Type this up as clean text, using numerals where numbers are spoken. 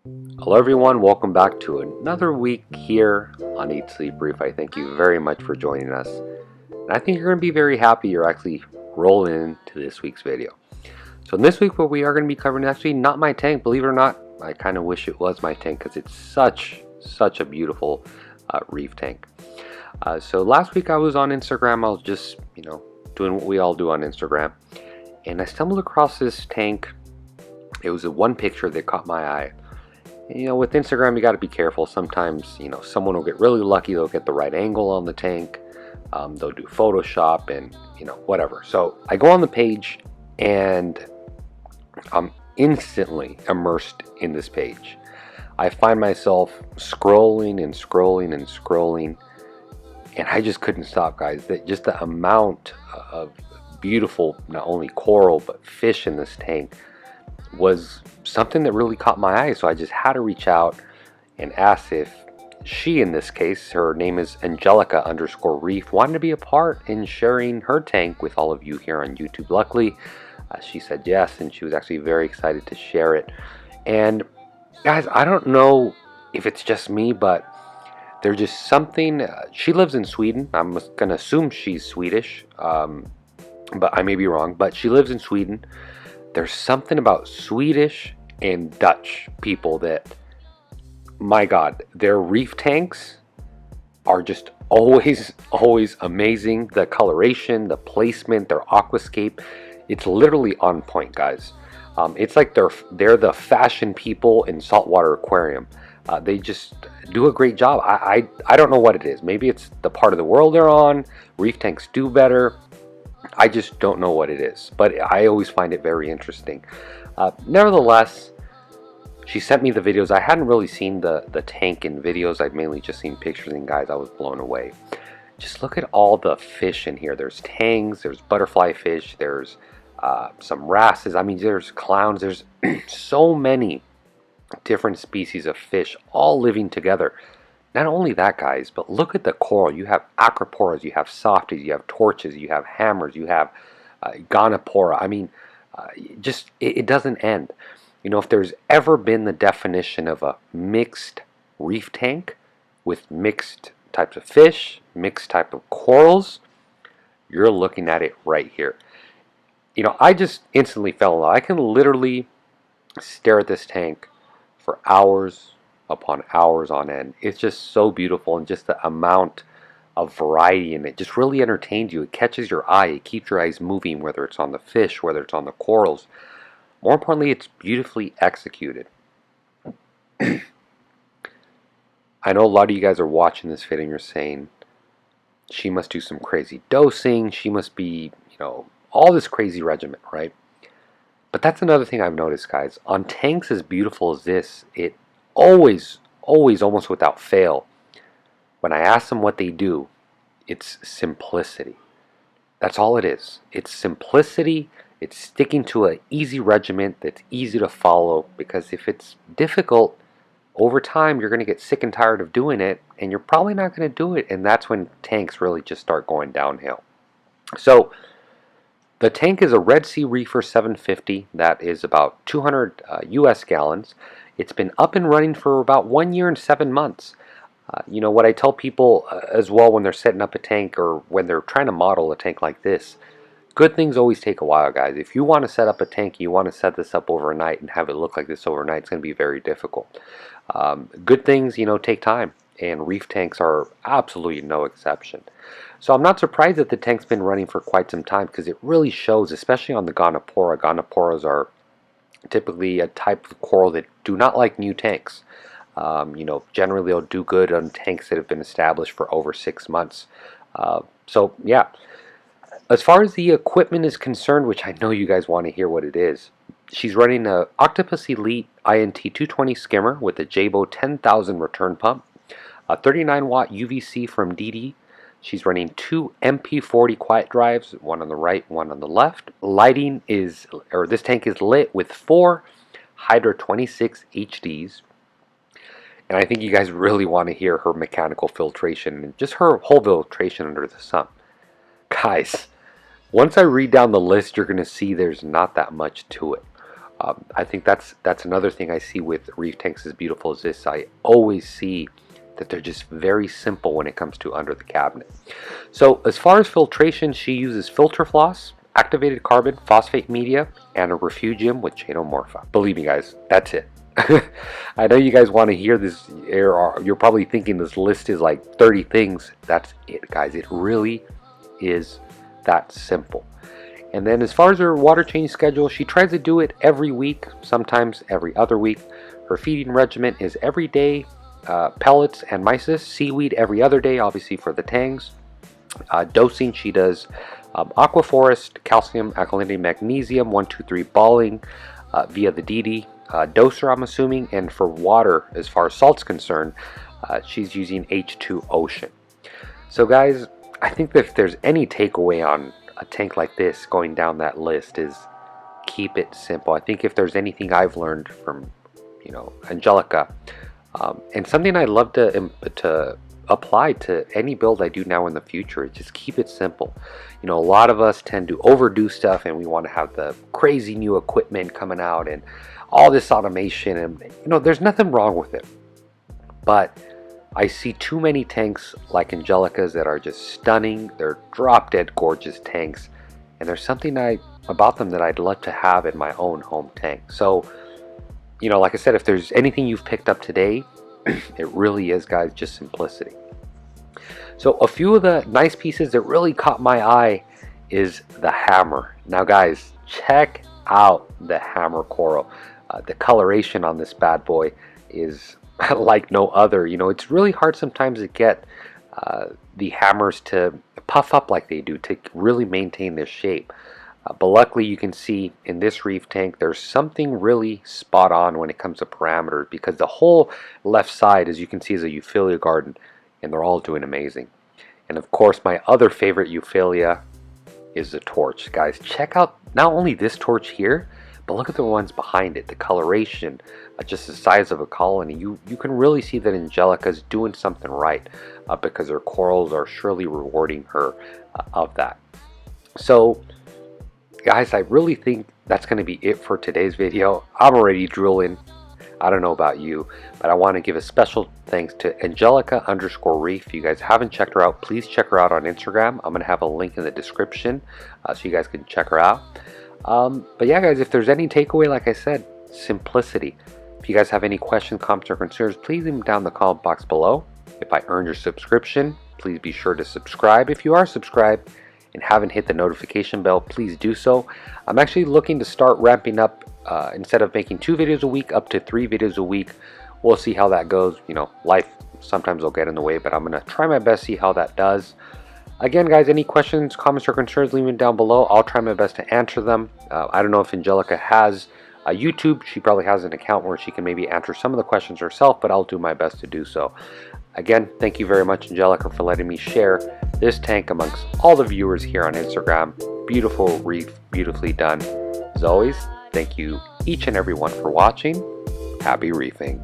Hello everyone, welcome back to another week here on Eat Sleep Reef. I thank you very much for joining us. And I think you're going to be very happy you're actually rolling into this week's video. So in this week what we are going to be covering is actually not my tank, believe it or not. I kind of wish it was my tank because it's such a beautiful reef tank. So last week I was on Instagram. I was just, doing what we all do on Instagram. And I stumbled across this tank. It was one picture that caught my eye. And, with Instagram, you got to be careful. Sometimes, someone will get really lucky. They'll get the right angle on the tank. They'll do Photoshop and, whatever. So I go on the page and I'm instantly immersed in this page. I find myself scrolling and scrolling and scrolling. And I just couldn't stop, guys. Just the amount of beautiful, not only coral, but fish in this tank was something that really caught my eye. So I just had to reach out and ask if she, in this case, her name is Angelica_Reef, wanted to be a part in sharing her tank with all of you here on YouTube. Luckily, she said yes, and she was actually very excited to share it. And guys, I don't know if it's just me, but there's just something. She lives in Sweden. I'm going to assume she's Swedish, but I may be wrong. But she lives in Sweden. There's something about Swedish and Dutch people that, my God, their reef tanks are just always amazing. The coloration, the placement, their aquascape, it's literally on point, guys. It's like they're the fashion people in saltwater aquarium. They just do a great job. I don't know what it is. Maybe it's the part of the world they're on. Reef tanks do better. I just don't know what it is, but I always find it very interesting. Nevertheless, she sent me the videos. I hadn't really seen the tank in videos. I'd mainly just seen pictures, and guys, I was blown away. Just look at all the fish in here. There's tangs, there's butterfly fish, there's some wrasses. I mean, there's clowns. There's so many different species of fish all living together. Not only that, guys, but look at the coral. You have acroporas, you have softies, you have torches, you have hammers, you have gonopora. I mean, it doesn't end. If there's ever been the definition of a mixed reef tank with mixed types of fish, mixed type of corals, you're looking at it right here. I just instantly fell in love. I can literally stare at this tank for hours upon hours on end. It's just so beautiful, and just the amount of variety in it just really entertains you. It catches your eye. It keeps your eyes moving, whether it's on the fish, whether it's on the corals. More importantly, it's beautifully executed. I know a lot of you guys are watching this video and you're saying, she must do some crazy dosing. She must be, all this crazy regimen, right? But that's another thing I've noticed, guys. On tanks as beautiful as this, it always, almost without fail, when I ask them what they do, it's simplicity. That's all it is. It's simplicity. It's sticking to an easy regimen that's easy to follow, because if it's difficult, over time you're going to get sick and tired of doing it, and you're probably not going to do it, and that's when tanks really just start going downhill. So the tank is a Red Sea Reefer 750. That is about 200 US gallons. It's been up and running for about 1 year and 7 months. What I tell people as well when they're setting up a tank, or when they're trying to model a tank like this, good things always take a while, guys. If you want to set up a tank, you want to set this up overnight and have it look like this overnight, it's going to be very difficult. Good things, take time, and reef tanks are absolutely no exception. So I'm not surprised that the tank's been running for quite some time, because it really shows, especially on the gonopora. Gonoporas are typically a type of coral that do not like new tanks. Generally they'll do good on tanks that have been established for over 6 months. So yeah, as far as the equipment is concerned, which I know you guys want to hear what it is, she's running a Octopus Elite INT 220 skimmer with a Jabo 10,000 return pump, a 39 watt UVC from DD. She's running 2 MP40 quiet drives, one on the right, one on the left. This tank is lit with 4 Hydra 26 HDs. And I think you guys really want to hear her mechanical filtration and just her whole filtration under the sun. Guys, once I read down the list, you're going to see there's not that much to it. I think that's another thing I see with reef tanks as beautiful as this. I always see that they're just very simple when it comes to under the cabinet. So as far as filtration, she uses filter floss, activated carbon, phosphate media, and a refugium with chaetomorpha. Believe me guys, that's it. I know you guys want to hear this. You're probably thinking this list is like 30 things. That's it guys. It really is that simple. And then as far as her water change schedule, she tries to do it every week, sometimes every other week. Her feeding regimen is every day, pellets and mysis, seaweed every other day, obviously for the tangs. Dosing, she does aquaforest, calcium, alkalinity, magnesium, 1, 2, 3 balling via the DD doser, I'm assuming. And for water, as far as salt's concerned, she's using H2 Ocean. So guys, I think that if there's any takeaway on a tank like this going down that list is keep it simple. I think if there's anything I've learned from, you know, Angelica, and something I'd love to apply to any build I do now in the future, is just keep it simple. You know, a lot of us tend to overdo stuff and we want to have the crazy new equipment coming out and all this automation, and you know, there's nothing wrong with it, but I see too many tanks like Angelica's that are just stunning. They're drop dead gorgeous tanks, and there's something about them that I'd love to have in my own home tank. So, you know, like I said, if there's anything you've picked up today, it really is, guys, just simplicity. So a few of the nice pieces that really caught my eye is the hammer. Now guys, check out the hammer coral. The coloration on this bad boy is like no other. You know, it's really hard sometimes to get the hammers to puff up like they do to really maintain their shape. But luckily you can see in this reef tank there's something really spot on when it comes to parameters, because the whole left side, as you can see, is a Euphilia garden, and they're all doing amazing. And of course my other favorite Euphilia is the torch. Guys, check out not only this torch here, but look at the ones behind it, the coloration, just the size of a colony. You can really see that Angelica's doing something right, because her corals are surely rewarding her of that. So guys, I really think that's going to be it for today's video. I'm already drooling. I don't know about you, but I want to give a special thanks to Angelica_Reef. If you guys haven't checked her out, please check her out on Instagram. I'm going to have a link in the description so you guys can check her out. But yeah guys, if there's any takeaway, like I said, simplicity. If you guys have any questions, comments, or concerns, please leave them down in the comment box below. If I earned your subscription, please be sure to subscribe. If you are subscribed and haven't hit the notification bell, please do so. I'm actually looking to start ramping up, instead of making 2 videos a week, up to 3 videos a week. We'll see how that goes. You know, life sometimes will get in the way, but I'm going to try my best to see how that does. Again guys, any questions, comments, or concerns, leave them down below. I'll try my best to answer them. I don't know if Angelica has a YouTube. She probably has an account where she can maybe answer some of the questions herself, but I'll do my best to do so. Again, thank you very much, Angelica, for letting me share this tank amongst all the viewers here on Instagram. Beautiful reef, beautifully done. As always, thank you each and every one for watching. Happy reefing.